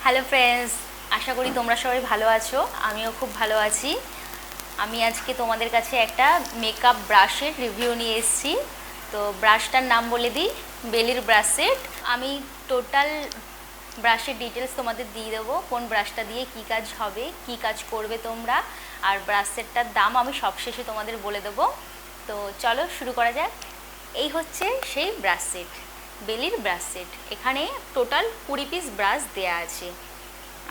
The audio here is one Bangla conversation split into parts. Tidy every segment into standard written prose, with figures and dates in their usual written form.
হ্যালো ফ্রেন্ডস, আশা করি তোমরা সবাই ভালো আছো। আমিও খুব ভালো আছি। আমি আজকে তোমাদের কাছে একটা মেকআপ ব্রাশের রিভিউ নিয়ে এসেছি। তো ব্রাশটার নাম বলে দিই, বেলির ব্রাশ সেট। আমি টোটাল ব্রাশের ডিটেলস তোমাদের দিয়ে দেবো, কোন ব্রাশটা দিয়ে কি কাজ হবে, কি কাজ করবে তোমরা, আর ব্রাশ সেটটার দাম আমি সবশেষে তোমাদের বলে দেবো। তো চলো শুরু করা যাক। এই হচ্ছে সেই ব্রাশ সেট, বেলির ব্রাশ সেট। এখানে টোটাল 20 পিস ব্রাশ দেয়া আছে,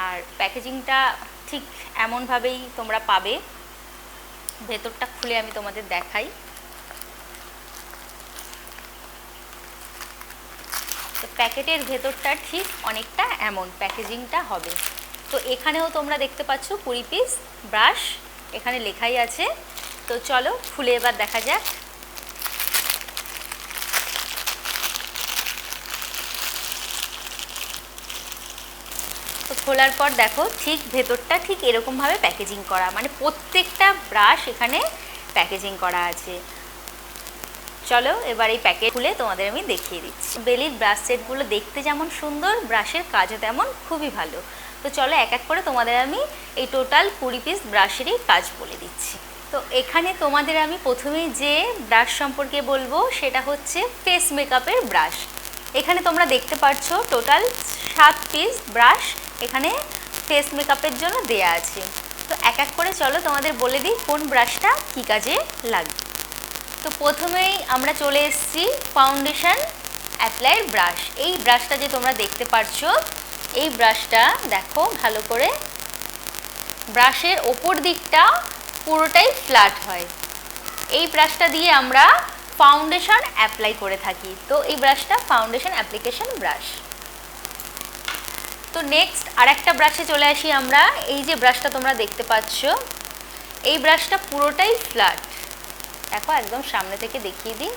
আর প্যাকেজিংটা ঠিক এমনভাবেই তোমরা পাবে। ভেতরটা খুলে আমি তোমাদের দেখাই। তো প্যাকেটের ভেতরটা ঠিক অনেকটা এমন প্যাকেজিংটা হবে। তো এখানেও তোমরা দেখতে পাচ্ছ 20 পিস ব্রাশ, এখানে লেখাই আছে। তো চলো খুলে এবার দেখা যাক। তো খোলার পর দেখো ঠিক ভেতরটা ঠিক এরকমভাবে প্যাকেজিং করা, মানে প্রত্যেকটা ব্রাশ এখানে প্যাকেজিং করা আছে। চলো এবার এই প্যাকেট খুলে তোমাদের আমি দেখিয়ে দিচ্ছি। বেলির ব্রাশ সেটগুলো দেখতে যেমন সুন্দর, ব্রাশের কাজও তেমন খুবই ভালো। তো চলো এক এক করে তোমাদের আমি এই টোটাল 20 পিস ব্রাশেরই কাজ বলে দিচ্ছি। তো এখানে তোমাদের আমি প্রথমেই যে ব্রাশ সম্পর্কে বলবো সেটা হচ্ছে ফেস মেকআপের ব্রাশ। এখানে তোমরা দেখতে পাচ্ছ টোটাল 7 পিস ব্রাশ এখানে ফেস মেকআপের জন্য দেয়া আছে। তো এক এক করে চলো তোমাদের বলে দিই কোন ব্রাশটা কী কাজে লাগবে। তো প্রথমেই আমরা চলে এসেছি ফাউন্ডেশন অ্যাপ্লাইয়ের ব্রাশ। এই ব্রাশটা যে তোমরা দেখতে পাচ্ছ, এই ব্রাশটা দেখো ভালো করে, ব্রাশের ওপর দিকটা পুরোটাই ফ্ল্যাট হয়। এই ব্রাশটা দিয়ে আমরা ফাউন্ডেশন অ্যাপ্লাই করে থাকি। তো এই ব্রাশটা ফাউন্ডেশন অ্যাপ্লিকেশন ব্রাশ। তো নেক্সট আরেকটা ব্রাশে চলে আসি আমরা। এই যে ব্রাশটা তোমরা দেখতে পাচ্ছ, এই ব্রাশটা পুরোটাই ফ্ল্যাট। দেখো একদম সামনে থেকে দেখিয়ে দিই,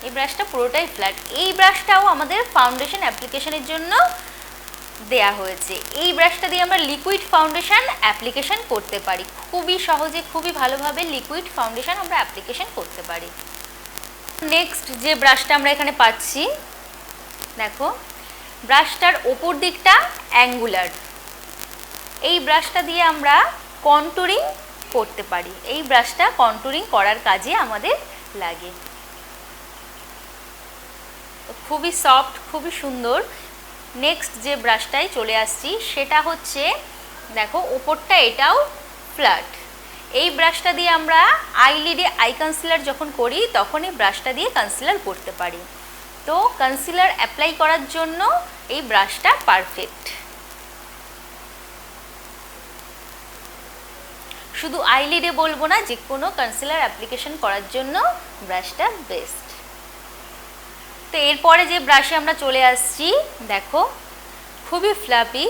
এই ব্রাশটা পুরোটাই ফ্ল্যাট। এই ব্রাশটাও আমাদের ফাউন্ডেশন অ্যাপ্লিকেশনের জন্য দেয়া হয়েছে। এই ব্রাশটা দিয়ে আমরা লিকুইড ফাউন্ডেশন অ্যাপ্লিকেশন করতে পারি, খুবই সহজে খুবই ভালোভাবে লিকুইড ফাউন্ডেশন আমরা অ্যাপ্লিকেশন করতে পারি। নেক্সট যে ব্রাশটা আমরা এখানে পাচ্ছি, দেখো ব্রাশটার ওপর দিকটা অ্যাঙ্গুলার। এই ব্রাশটা দিয়ে আমরা কন্টুরিং করতে পারি। এই ব্রাশটা কন্টুরিং করার কাজে আমাদের লাগে। খুবই সফট, খুবই সুন্দর। নেক্সট যে ব্রাশটায় চলে আসছি সেটা হচ্ছে, দেখো ওপরটা এটাও ফ্ল্যাট। এই ব্রাশটা দিয়ে আমরা আইলিডে আই কনসিলার যখন করি তখন এই ব্রাশটা দিয়ে কনসিলার করতে পারি। তো কনসিলার অ্যাপ্লাই করার জন্য এই ব্রাশটা পারফেক্ট। শুধু আইলিডে বলবো না, যে কোনো কনসিলার অ্যাপ্লিকেশন করার জন্য ব্রাশটা বেস্ট। তো এরপরে যে ব্রাশে আমরা চলে আসছি, দেখো খুবই ফ্ল্যাপি,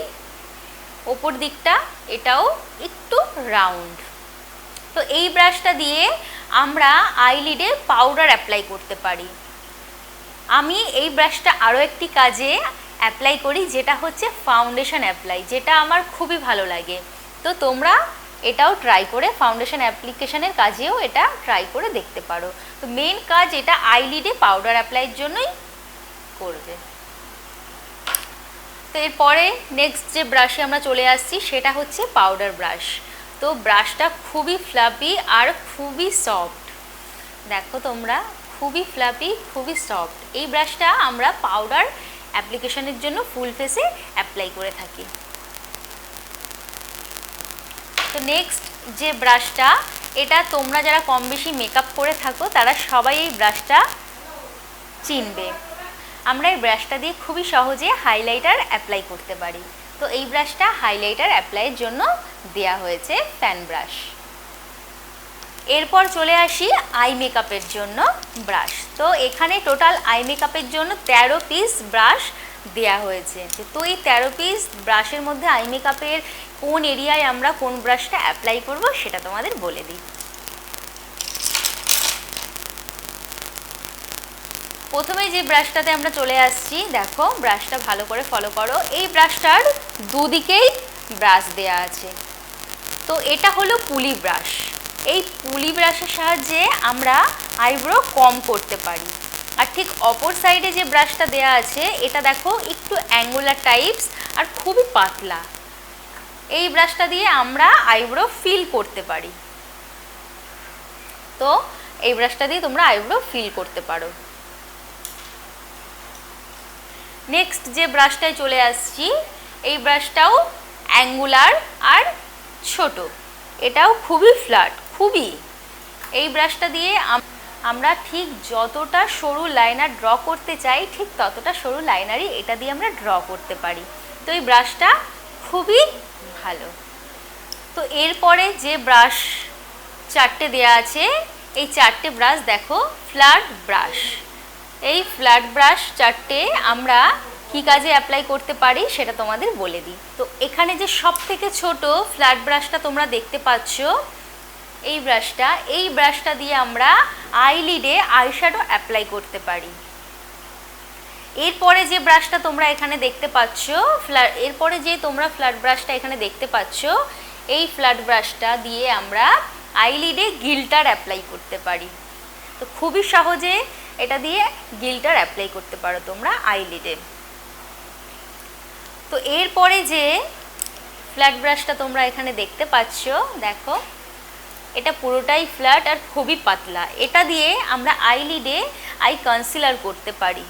ওপর দিকটা এটাও একটু রাউন্ড। তো এই ব্রাশটা দিয়ে আমরা আইলিডে পাউডার অ্যাপ্লাই করতে পারি। আমি এই ব্রাশটা আরও একটি কাজে অ্যাপ্লাই করি, যেটা হচ্ছে ফাউন্ডেশন অ্যাপ্লাই, যেটা আমার খুবই ভালো লাগে। তো তোমরা এটাও ট্রাই করে ফাউন্ডেশন অ্যাপ্লিকেশনের কাজেও এটা ট্রাই করে দেখতে পারো। তো মেন কাজ এটা আইলিডে পাউডার অ্যাপ্লাইয়ের জন্যই করবে। তো এরপরে নেক্সট যে ব্রাশে আমরা চলে আসছি সেটা হচ্ছে পাউডার ব্রাশ। তো ব্রাশটা খুবই ফ্লাপি আর খুবই সফট। দেখো তোমরা, খুবই ফ্লাপি, খুবই সফট। এই ব্রাশটা আমরা পাউডার অ্যাপ্লিকেশনের জন্য ফুল ফেসে অ্যাপ্লাই করে থাকি। তো নেক্সট যে ব্রাশটা, এটা তোমরা যারা কম বেশি মেকআপ করে থাকো তারা সবাই এই ব্রাশটা চিনবে। আমরা এই ব্রাশটা দিয়ে খুবই সহজে হাইলাইটার অ্যাপ্লাই করতে পারি। তো এই ব্রাশটা হাইলাইটার অ্যাপ্লাইয়ের জন্য দেয়া হয়েছে ফ্যান ব্রাশ। এরপর চলে আসি আই মেকআপের জন্য ব্রাশ। তো এখানে টোটাল আই মেকআপের জন্য 13 পিস ব্রাশ দেয়া হয়েছে। তো এই 13 পিস ব্রাশের মধ্যে আই মেকআপের কোন এরিয়ায় আমরা কোন ব্রাশটা অ্যাপ্লাই করব সেটা তোমাদের বলে দিই। প্রথমে যে ব্রাশটাতে আমরা চলে আসছি, দেখো ব্রাশটা ভালো করে ফলো করো। এই ব্রাশটার দুদিকেই ব্রাশ দেয়া আছে। তো এটা হলো পুলি ব্রাশ। এই পুলি ব্রাশের সাহায্যে আমরা আইব্রো কম করতে পারি। আর ঠিক অপর সাইডে যে ব্রাশটা দেয়া আছে এটা দেখো একটু অ্যাঙ্গুলার টাইপস আর খুবই পাতলা। এই ব্রাশটা দিয়ে আমরা আইব্রো ফিল করতে পারি। তো এই ব্রাশটা দিয়ে তোমরা আইব্রো ফিল করতে পারো। নেক্সট যে ব্রাশটায় চলে আসছি, এই ব্রাশটাও অ্যাঙ্গুলার আর ছোট, এটাও খুবই ফ্ল্যাট, খুবই। এই ব্রাশটা দিয়ে আমরা ঠিক যতটা সরু লাইনার ড্র করতে চাই ঠিক ততটা সরু লাইনারই এটা দিয়ে আমরা ড্র করতে পারি। তো এই ব্রাশটা খুবই ভালো। তো এরপরে যে ব্রাশ চারটে দেয়া আছে, এই চারটে ব্রাশ দেখো ফ্ল্যাট ব্রাশ। এই ফ্ল্যাট ব্রাশ চারটে আমরা কি কাজে অ্যাপ্লাই করতে পারি সেটা তোমাদের বলে দিই। তো এখানে যে সব থেকে ছোট ফ্ল্যাট ব্রাশটা তোমরা দেখতে পাচ্ছ, এই ব্রাশটা দিয়ে আমরা আইলিডে আইশ্যাডো অ্যাপ্লাই করতে পারি। এরপরে যে ব্রাশটা তোমরা এখানে দেখতে পাচ্ছ, এরপরে যে তোমরা ফ্ল্যাট ব্রাশটা এখানে দেখতে পাচ্ছ, এই ফ্ল্যাট ব্রাশটা দিয়ে আমরা আইলিডে গিল্টার অ্যাপ্লাই করতে পারি। তো খুবই সহজে এটা দিয়ে গিল্টার অ্যাপ্লাই করতে পারো তোমরা আইলিডে। তো এরপরে যে ফ্ল্যাট ব্রাশটা তোমরা এখানে দেখতে পাচ্ছ, দেখো এটা পুরোটাই ফ্ল্যাট আর খুবই পাতলা। এটা দিয়ে আমরা আইলিডে আই কনসিলার করতে পারি,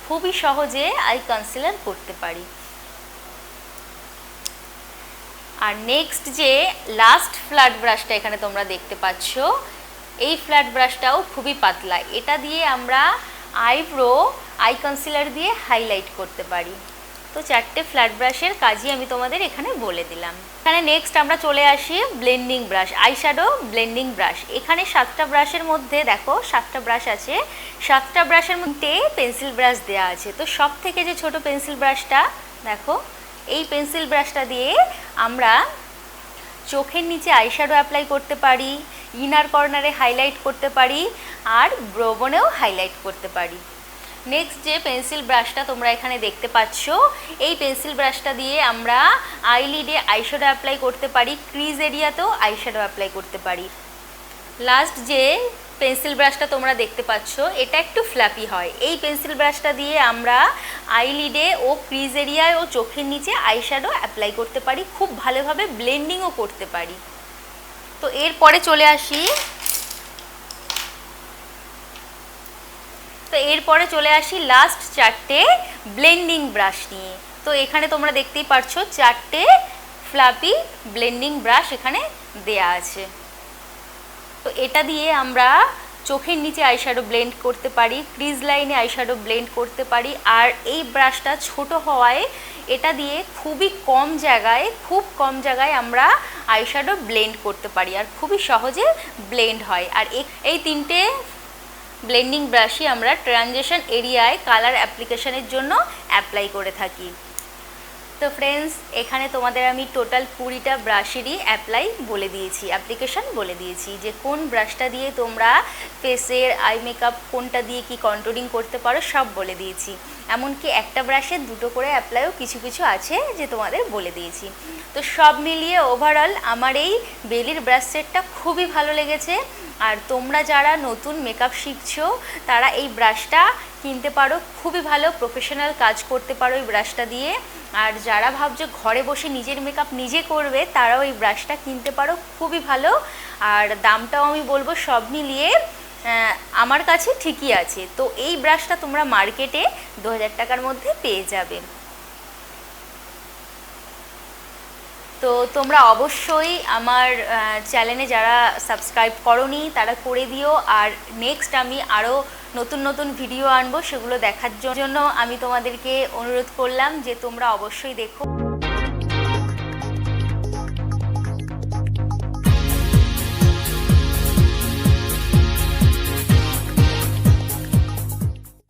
খুবই সহজে আই কনসিলার করতে পারি। আর নেক্সট যে লাস্ট ফ্ল্যাট ব্রাশটা এখানে তোমরা দেখতে পাচ্ছ, এই ফ্ল্যাট ব্রাশটাও খুবই পাতলা। এটা দিয়ে আমরা আইব্রো আই কনসিলার দিয়ে হাইলাইট করতে পারি। তো চারটে ফ্ল্যাট ব্রাশের কাজই আমি তোমাদের এখানে বলে দিলাম। এখানে নেক্সট আমরা চলে আসি blending brush, eyeshadow blending brush. এখানে 7টা ব্রাশের মধ্যে দেখো 7টা ব্রাশ আছে, 7টা ব্রাশের মধ্যে পেন্সিল ব্রাশ দেওয়া আছে। তো সব থেকে যে ছোট পেন্সিল ব্রাশটা দেখো, এই পেন্সিল ব্রাশটা দিয়ে আমরা চোখের নিচে আইশ্যাডো অ্যাপ্লাই করতে পারি, ইনার কর্নারে হাইলাইট করতে পারি আর ব্রোবনেও হাইলাইট করতে পারি। নেক্সট যে পেন্সিল ব্রাশটা তোমরা এখানে দেখতে পাচ্ছ, এই পেন্সিল ব্রাশটা দিয়ে আমরা আইলিডে আইশ্যাডো অ্যাপ্লাই করতে পারি, ক্রিজ এরিয়াতেও আইশ্যাডো অ্যাপ্লাই করতে পারি। লাস্ট যে পেন্সিল ব্রাশটা তোমরা দেখতে পাচ্ছ, এটা একটু ফ্ল্যাপি হয়। এই পেন্সিল ব্রাশটা দিয়ে আমরা আইলিডে ও ক্রিজ এরিয়ায় ও চোখের নিচে আইশ্যাডো অ্যাপ্লাই করতে পারি, খুব ভালোভাবে ব্লেন্ডিংও করতে পারি। তো এরপরে চলে আসি, লাস্ট চারটে ব্লেন্ডিং ব্রাশ নিয়ে। তো এখানে তোমরা দেখতেই পাচ্ছ চারটে ফ্লাপি ব্লেন্ডিং ব্রাশ এখানে দেয়া আছে। তো এটা দিয়ে আমরা চোখের নিচে আইশ্যাডো ব্লেন্ড করতে পারি, ক্রিজ লাইনে আইশ্যাডো ব্লেন্ড করতে পারি। আর এই ব্রাশটা ছোট হওয়ায় এটা দিয়ে খুব কম জায়গায় আমরা আইশ্যাডো ব্লেন্ড করতে পারি আর খুবই সহজে ব্লেন্ড হয়। আর এই তিনটে ব্লেন্ডিং ব্রাশই আমরা ট্রানজিশন এরিয়ায় কালার অ্যাপ্লিকেশনের জন্য অ্যাপ্লাই করে থাকি। তো ফ্রেন্ডস, এখানে তোমাদের আমি টোটাল 20টা ব্রাশেরই অ্যাপ্লিকেশন বলে দিয়েছি যে কোন ব্রাশটা দিয়ে তোমরা ফেসের আই মেকআপ কোনটা দিয়ে কি কন্ট্রোলিং করতে পারো সব বলে দিয়েছি। এমনকি একটা ব্রাশে 2টো করে অ্যাপ্লাইও কিছু আছে যে তোমাদের বলে দিয়েছি। তো সব মিলিয়ে ওভারঅল আমার এই বেলির ব্রাশ সেটটা খুবই ভালো লেগেছে। আর তোমরা যারা নতুন মেকআপ শিখছো তারা এই ব্রাশটা কিনতে পারো, খুবই ভালো প্রফেশনাল কাজ করতে পারো এই ব্রাশটা দিয়ে। আর যারা ভাবছো ঘরে বসে নিজের মেকআপ নিজে করবে তারাও এই ব্রাশটা কিনতে পারো, খুবই ভালো। আর দামটাও আমি বলবো সব মিলিয়ে আমার কাছে ঠিকই আছে। তো এই ব্রাশটা তোমরা মার্কেটে 2000 টাকার মধ্যে পেয়ে যাবে। তো তোমরা অবশ্যই আমার চ্যানেলে যারা সাবস্ক্রাইব করোনি তারা করে দিও। আর নেক্সট আমি আরও নতুন ভিডিও আনবো, সেগুলো দেখার জন্য আমি তোমাদেরকে অনুরোধ করলাম যে তোমরা অবশ্যই দেখো।